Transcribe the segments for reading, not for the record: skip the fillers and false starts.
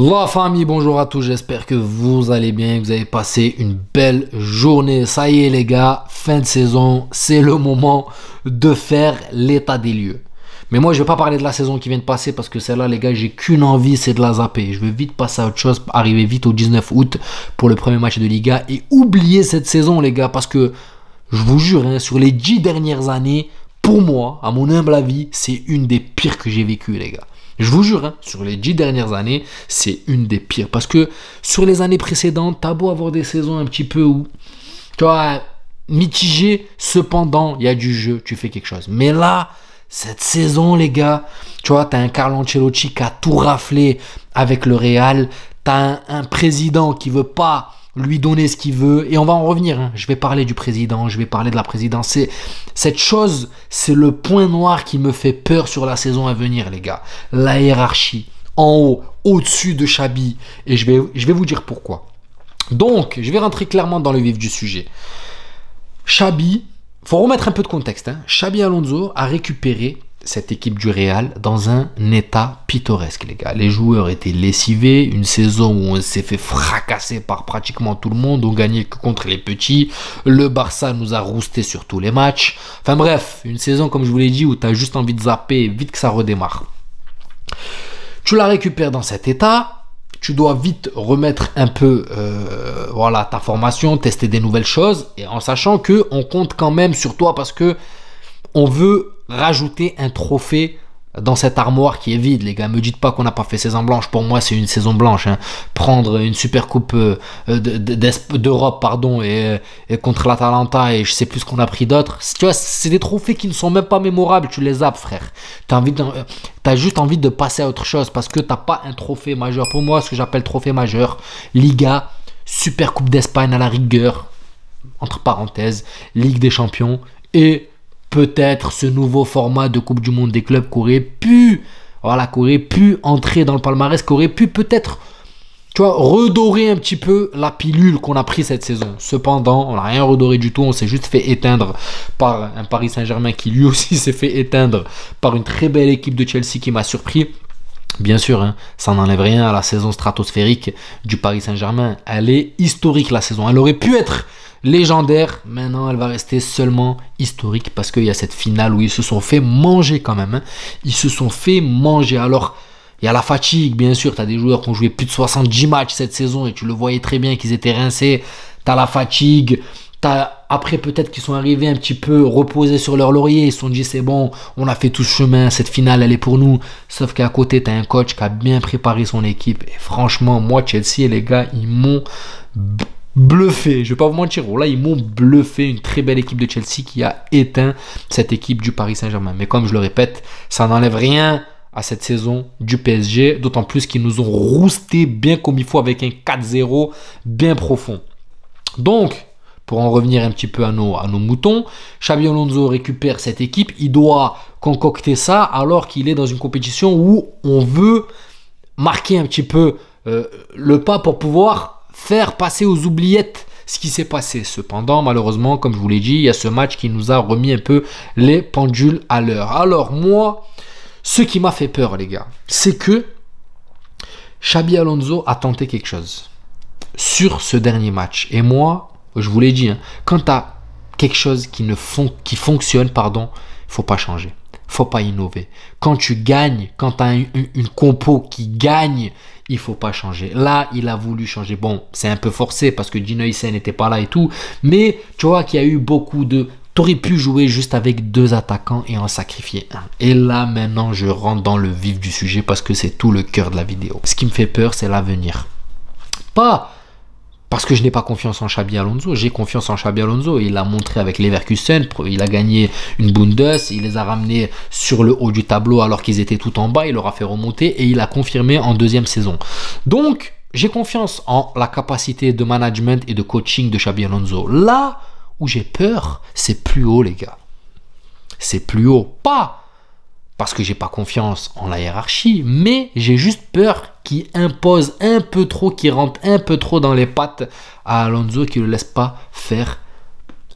La famille, bonjour à tous, j'espère que vous allez bien, que vous avez passé une belle journée. Ça y est les gars, fin de saison, c'est le moment de faire l'état des lieux. Mais moi je vais pas parler de la saison qui vient de passer parce que celle-là les gars, j'ai qu'une envie, c'est de la zapper. Je veux vite passer à autre chose, arriver vite au 19 août pour le premier match de Liga et oublier cette saison les gars parce que je vous jure, hein, sur les 10 dernières années, pour moi, à mon humble avis, c'est une des pires que j'ai vécues les gars. Je vous jure, hein, sur les 10 dernières années, c'est une des pires. Parce que sur les années précédentes, t'as beau avoir des saisons un petit peu où, tu vois, mitigées, cependant, il y a du jeu, tu fais quelque chose. Mais là, cette saison, les gars, tu vois, t'as un Carlo Ancelotti qui a tout raflé avec le Real. T'as un président qui veut pas lui donner ce qu'il veut. Et on va en revenir, hein. Je vais parler du président, je vais parler de la présidence. Cette chose, c'est le point noir qui me fait peur sur la saison à venir, les gars. La hiérarchie, en haut, au-dessus de Xabi. Et je vais vous dire pourquoi. Donc, je vais rentrer clairement dans le vif du sujet. Xabi, faut remettre un peu de contexte, hein. Xabi Alonso a récupéré cette équipe du Real dans un état pittoresque, les gars. Les joueurs étaient lessivés, une saison où on s'est fait fracasser par pratiquement tout le monde, on gagnait que contre les petits, le Barça nous a rousté sur tous les matchs. Enfin bref, une saison comme je vous l'ai dit où tu as juste envie de zapper, vite que ça redémarre. Tu la récupères dans cet état, tu dois vite remettre un peu voilà, ta formation, tester des nouvelles choses, et en sachant que on compte quand même sur toi parce que on veut rajouter un trophée dans cette armoire qui est vide, les gars. Me dites pas qu'on n'a pas fait saison blanche. Pour moi, c'est une saison blanche, hein. Prendre une super coupe d'Europe, pardon, et contre l'Atalanta et je sais plus ce qu'on a pris d'autres. Tu vois, c'est des trophées qui ne sont même pas mémorables. Tu les zappes, frère. T'as juste envie de passer à autre chose parce que t'as pas un trophée majeur. Pour moi, ce que j'appelle trophée majeur, Liga, Super Coupe d'Espagne à la rigueur, entre parenthèses, Ligue des Champions et peut-être ce nouveau format de Coupe du Monde des clubs qui aurait pu entrer dans le palmarès, qui aurait pu peut-être, tu vois, redorer un petit peu la pilule qu'on a pris cette saison. Cependant, on n'a rien redoré du tout, on s'est juste fait éteindre par un Paris Saint-Germain qui lui aussi s'est fait éteindre par une très belle équipe de Chelsea qui m'a surpris. Bien sûr, hein, ça n'enlève rien à la saison stratosphérique du Paris Saint-Germain. Elle est historique la saison, elle aurait pu être légendaire, maintenant elle va rester seulement historique parce qu'il y a cette finale où ils se sont fait manger quand même, hein. Ils se sont fait manger. Alors il y a la fatigue, bien sûr, tu as des joueurs qui ont joué plus de 70 matchs cette saison et tu le voyais très bien qu'ils étaient rincés. Tu as la fatigue, après peut-être qu'ils sont arrivés un petit peu reposés sur leur laurier, ils se sont dit c'est bon, on a fait tout ce chemin, cette finale elle est pour nous. Sauf qu'à côté tu as un coach qui a bien préparé son équipe et franchement moi Chelsea les gars ils m'ont bluffé, je vais pas vous mentir, là ils m'ont bluffé. Une très belle équipe de Chelsea qui a éteint cette équipe du Paris Saint-Germain. Mais comme je le répète, ça n'enlève rien à cette saison du PSG, d'autant plus qu'ils nous ont rousté bien comme il faut avec un 4-0 bien profond. Donc, pour en revenir un petit peu à nos moutons, Xabi Alonso récupère cette équipe, il doit concocter ça alors qu'il est dans une compétition où on veut marquer un petit peu le pas pour pouvoir faire passer aux oubliettes ce qui s'est passé. Cependant, malheureusement, comme je vous l'ai dit, il y a ce match qui nous a remis un peu les pendules à l'heure. Alors moi, ce qui m'a fait peur, les gars, c'est que Xabi Alonso a tenté quelque chose sur ce dernier match. Et moi, je vous l'ai dit, hein, quand tu as quelque chose qui fonctionne, pardon, il ne faut pas changer. Faut pas innover. Quand tu gagnes, quand tu as une compo qui gagne, il faut pas changer. Là, il a voulu changer. Bon, c'est un peu forcé parce que Gino Hysén n'était pas là et tout. Mais tu vois qu'il y a eu beaucoup de... Tu aurais pu jouer juste avec 2 attaquants et en sacrifier un. Et là, maintenant, je rentre dans le vif du sujet parce que c'est tout le cœur de la vidéo. Ce qui me fait peur, c'est l'avenir. Pas parce que je n'ai pas confiance en Xabi Alonso, j'ai confiance en Xabi Alonso. Il l'a montré avec Leverkusen, il a gagné une Bundes, il les a ramenés sur le haut du tableau alors qu'ils étaient tout en bas, il leur a fait remonter et il a confirmé en deuxième saison. Donc, j'ai confiance en la capacité de management et de coaching de Xabi Alonso. Là où j'ai peur, c'est plus haut les gars. C'est plus haut, pas parce que j'ai pas confiance en la hiérarchie, mais j'ai juste peur qu'il impose un peu trop, qu'il rentre un peu trop dans les pattes à Alonso, qu'il ne le laisse pas faire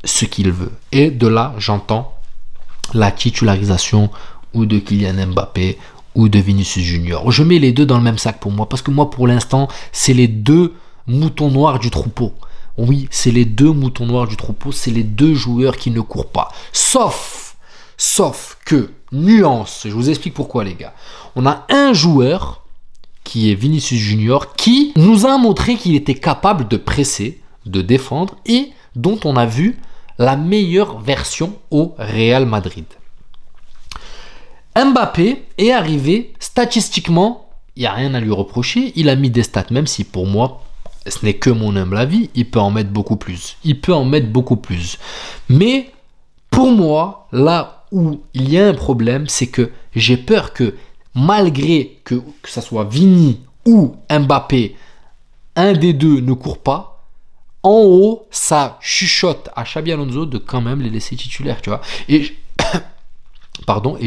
ce qu'il veut. Et de là, j'entends la titularisation ou de Kylian Mbappé ou de Vinicius Junior. Je mets les deux dans le même sac pour moi, parce que moi, pour l'instant, c'est les deux moutons noirs du troupeau. Oui, c'est les deux moutons noirs du troupeau, c'est les deux joueurs qui ne courent pas. Sauf que, nuance, je vous explique pourquoi les gars. On a un joueur, qui est Vinicius Junior, qui nous a montré qu'il était capable de presser, de défendre, et dont on a vu la meilleure version au Real Madrid. Mbappé est arrivé, statistiquement, il n'y a rien à lui reprocher, il a mis des stats, même si pour moi, ce n'est que mon humble avis, il peut en mettre beaucoup plus. Mais pour moi, là où il y a un problème, c'est que j'ai peur que malgré que ça soit Vini ou Mbappé, un des deux ne court pas, en haut, ça chuchote à Xabi Alonso de quand même les laisser titulaires, tu vois. Et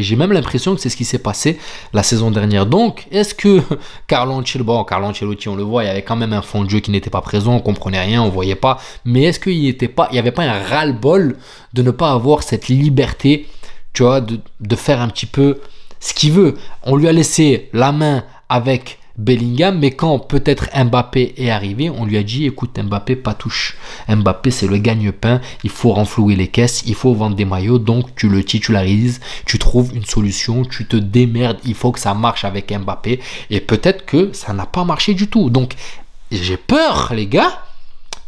j'ai même l'impression que c'est ce qui s'est passé la saison dernière. Donc, est-ce que Carlo Ancelotti, on le voit, il y avait quand même un fond de jeu qui n'était pas présent, on comprenait rien, on voyait pas. Mais est-ce qu'il n'y avait pas un ras-le-bol de ne pas avoir cette liberté, tu vois, de faire un petit peu ce qu'il veut. On lui a laissé la main avec Bellingham, mais quand peut-être Mbappé est arrivé, on lui a dit écoute Mbappé, pas touche. Mbappé c'est le gagne-pain, il faut renflouer les caisses, il faut vendre des maillots, donc tu le titularises, tu trouves une solution, tu te démerdes, il faut que ça marche avec Mbappé, et peut-être que ça n'a pas marché du tout. Donc j'ai peur les gars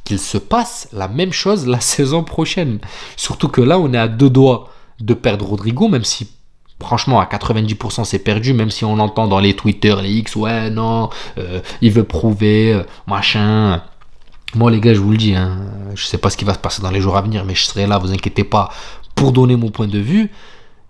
qu'il se passe la même chose la saison prochaine, surtout que là on est à deux doigts de perdre Rodrigo, même si franchement, à 90% c'est perdu, même si on entend dans les Twitter, les X, ouais, non, il veut prouver, machin. Moi, les gars, je vous le dis, hein, je sais pas ce qui va se passer dans les jours à venir, mais je serai là, vous inquiétez pas, pour donner mon point de vue,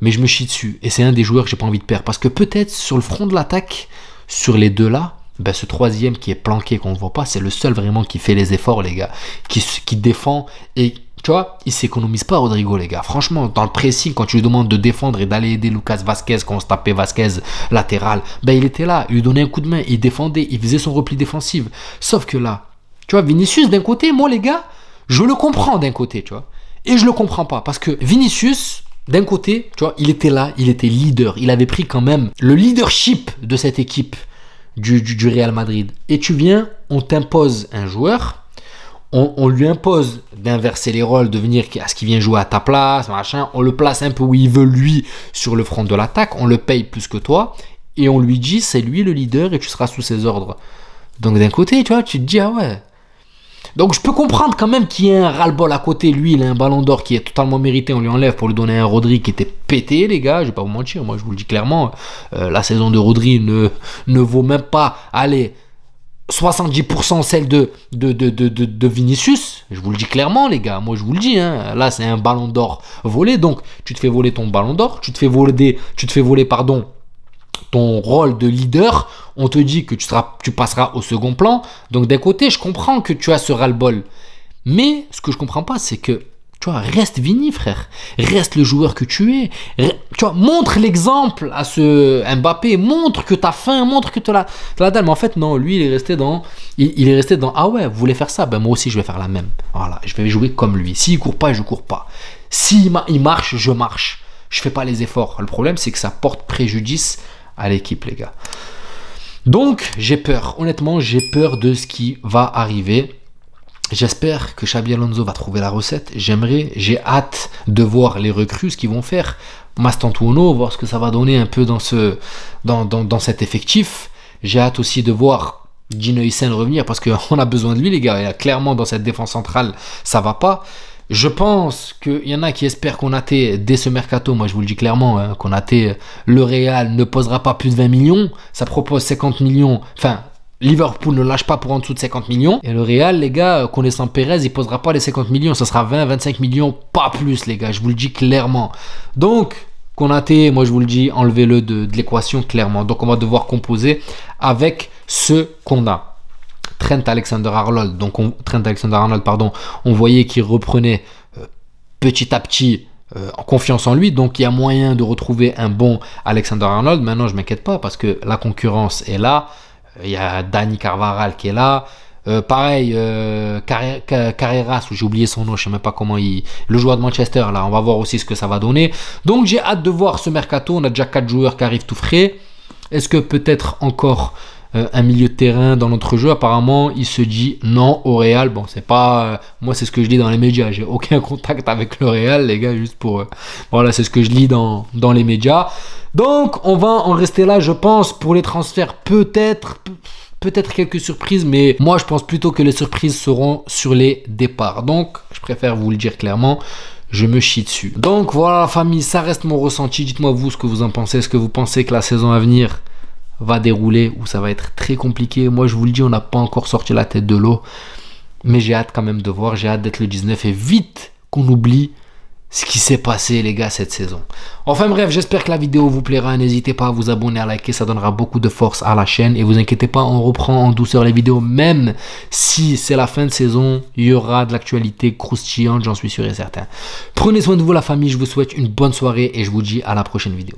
mais je me chie dessus. Et c'est un des joueurs que j'ai pas envie de perdre, parce que peut-être sur le front de l'attaque, sur les deux là, ben, ce troisième qui est planqué, qu'on ne voit pas, c'est le seul vraiment qui fait les efforts, les gars, qui défend et tu vois, il s'économise pas Rodrigo les gars. Franchement, dans le pressing, quand tu lui demandes de défendre et d'aller aider Lucas Vazquez quand on se tapait Vazquez latéral, ben il était là, il lui donnait un coup de main, il défendait, il faisait son repli défensif. Sauf que là, tu vois, Vinicius d'un côté, moi les gars, je le comprends d'un côté, tu vois. Et je le comprends pas parce que Vinicius, d'un côté, tu vois, il était là, il était leader, il avait pris quand même le leadership de cette équipe du Real Madrid. Et tu viens, on t'impose un joueur. On lui impose d'inverser les rôles, de venir à ce qu'il vient jouer à ta place, machin. On le place un peu où il veut lui sur le front de l'attaque. On le paye plus que toi et on lui dit c'est lui le leader et tu seras sous ses ordres. Donc d'un côté, tu vois, tu te dis ah ouais. Donc je peux comprendre quand même qu'il y ait un ras-le-bol à côté. Lui, il a un ballon d'or qui est totalement mérité. On lui enlève pour lui donner un Rodri qui était pété, les gars. Je vais pas vous mentir, moi je vous le dis clairement. La saison de Rodri ne vaut même pas, allez, 70% celle de Vinicius, je vous le dis clairement les gars, moi je vous le dis, hein, là c'est un ballon d'or volé, donc tu te fais voler ton ballon d'or, tu te fais voler ton rôle de leader, on te dit que tu passeras au second plan, donc d'un côté je comprends que tu as ce ras-le-bol, mais ce que je comprends pas c'est que tu vois, reste Vini, frère. Reste le joueur que tu es. Tu vois, montre l'exemple à ce Mbappé. Montre que t'as faim, montre que t'as la dalle. Mais en fait, non, lui, il est resté dans... ah ouais, vous voulez faire ça? Ben moi aussi, je vais faire la même. Voilà, je vais jouer comme lui. S'il court pas, je cours pas. S'il marche, je marche. Je fais pas les efforts. Le problème, c'est que ça porte préjudice à l'équipe, les gars. Donc, j'ai peur. Honnêtement, j'ai peur de ce qui va arriver. J'espère que Xabi Alonso va trouver la recette. J'ai hâte de voir les recrues, ce qu'ils vont faire. Mastantuono, voir ce que ça va donner un peu dans cet effectif. J'ai hâte aussi de voir Gino Hysén revenir parce qu'on a besoin de lui, les gars. Et clairement, dans cette défense centrale, ça va pas. Je pense qu'il y en a qui espèrent Konaté dès ce mercato. Moi, je vous le dis clairement, hein, Konaté, le Real ne posera pas plus de 20 millions. Ça propose 50 millions. Enfin, Liverpool ne lâche pas pour en dessous de 50 millions. Et le Real, les gars, connaissant Pérez, il posera pas les 50 millions. Ça sera 20-25 millions, pas plus, les gars. Je vous le dis clairement. Donc, Konaté, moi je vous le dis, enlevez-le de l'équation clairement. Donc, on va devoir composer avec ce qu'on a. Trent Alexander-Arnold, on voyait qu'il reprenait petit à petit en confiance en lui. Donc, il y a moyen de retrouver un bon Alexander-Arnold. Maintenant, je m'inquiète pas parce que la concurrence est là. Il y a Dani Carvajal qui est là. Pareil, Carreras, j'ai oublié son nom, je sais même pas comment le joueur de Manchester, là, on va voir aussi ce que ça va donner. Donc j'ai hâte de voir ce mercato. On a déjà 4 joueurs qui arrivent tout frais. Est-ce que peut-être encore un milieu de terrain dans notre jeu? Apparemment, il se dit non au Real. Bon, c'est pas... moi, c'est ce que je lis dans les médias. J'ai aucun contact avec le Real, les gars, juste pour... voilà, c'est ce que je lis dans les médias. Donc, on va en rester là, je pense, pour les transferts. Peut-être quelques surprises, mais moi, je pense plutôt que les surprises seront sur les départs. Donc, je préfère vous le dire clairement. Je me chie dessus. Donc, voilà, la famille, ça reste mon ressenti. Dites-moi, vous, ce que vous en pensez. Est-ce que vous pensez que la saison à venir va dérouler ou ça va être très compliqué? Moi, je vous le dis, on n'a pas encore sorti la tête de l'eau. Mais j'ai hâte quand même de voir. J'ai hâte d'être le 19 et vite qu'on oublie ce qui s'est passé, les gars, cette saison. Enfin bref, j'espère que la vidéo vous plaira. N'hésitez pas à vous abonner, à liker, ça donnera beaucoup de force à la chaîne. Et vous inquiétez pas, on reprend en douceur les vidéos. Même si c'est la fin de saison, il y aura de l'actualité croustillante, j'en suis sûr et certain. Prenez soin de vous, la famille. Je vous souhaite une bonne soirée et je vous dis à la prochaine vidéo.